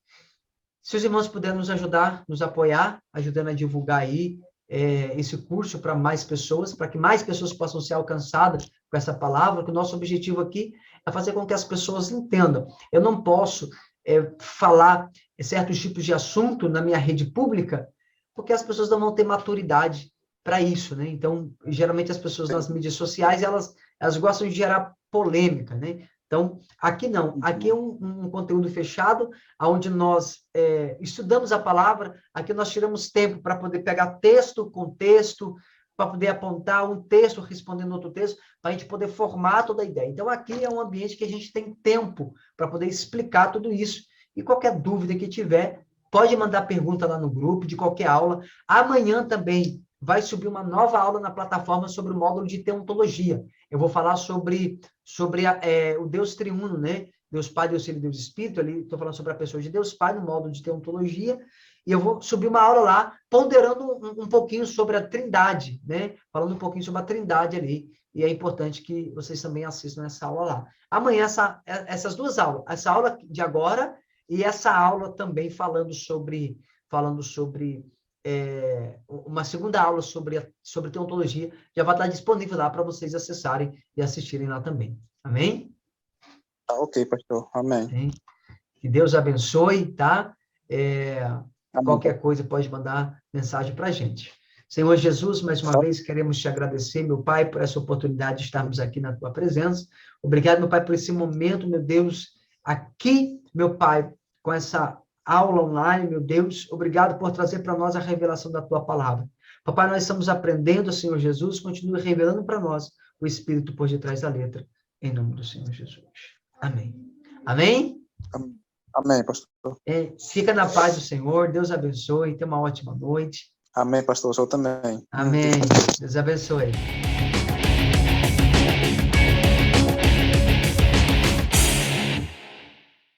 Se os irmãos puderem nos ajudar, nos apoiar, ajudando a divulgar aí esse curso para mais pessoas, para que mais pessoas possam ser alcançadas com essa palavra, que o nosso objetivo aqui é fazer com que as pessoas entendam. Eu não posso falar certos tipos de assunto na minha rede pública, porque as pessoas não vão ter maturidade para isso, né? Então, geralmente as pessoas nas mídias sociais, elas gostam de gerar polêmica, né? Então, aqui não, aqui é um conteúdo fechado, onde nós estudamos a palavra, aqui nós tiramos tempo para poder pegar texto com texto, para poder apontar um texto respondendo outro texto, para a gente poder formar toda a ideia. Então, aqui é um ambiente que a gente tem tempo para poder explicar tudo isso. E qualquer dúvida que tiver, pode mandar pergunta lá no grupo, de qualquer aula. Amanhã também vai subir uma nova aula na plataforma sobre o módulo de teontologia. Eu vou falar sobre o Deus triuno, né? Deus Pai, Deus Filho e Deus Espírito. Ali estou falando sobre a pessoa de Deus Pai no módulo de teontologia. E eu vou subir uma aula lá, ponderando um pouquinho sobre a Trindade, né? Falando um pouquinho sobre a Trindade ali. E é importante que vocês também assistam essa aula lá. Amanhã, essas duas aulas. Essa aula de agora e essa aula também falando sobre uma segunda aula sobre teontologia, já vai estar disponível lá para vocês acessarem e assistirem lá também. Amém? Tá ok, pastor. Amém. Hein? Que Deus abençoe, tá? Amém. Qualquer coisa pode mandar mensagem para a gente. Senhor Jesus, mais uma vez queremos te agradecer, meu Pai, por essa oportunidade de estarmos aqui na tua presença. Obrigado, meu Pai, por esse momento, meu Deus, aqui, meu Pai, com essa aula online, meu Deus. Obrigado por trazer para nós a revelação da tua palavra. Papai, nós estamos aprendendo, Senhor Jesus, continue revelando para nós o Espírito por detrás da letra, em nome do Senhor Jesus. Amém. Amém? Amém, pastor. Fica na paz do Senhor, Deus abençoe, tenha uma ótima noite. Amém, pastor, o senhor também. Amém. Deus abençoe.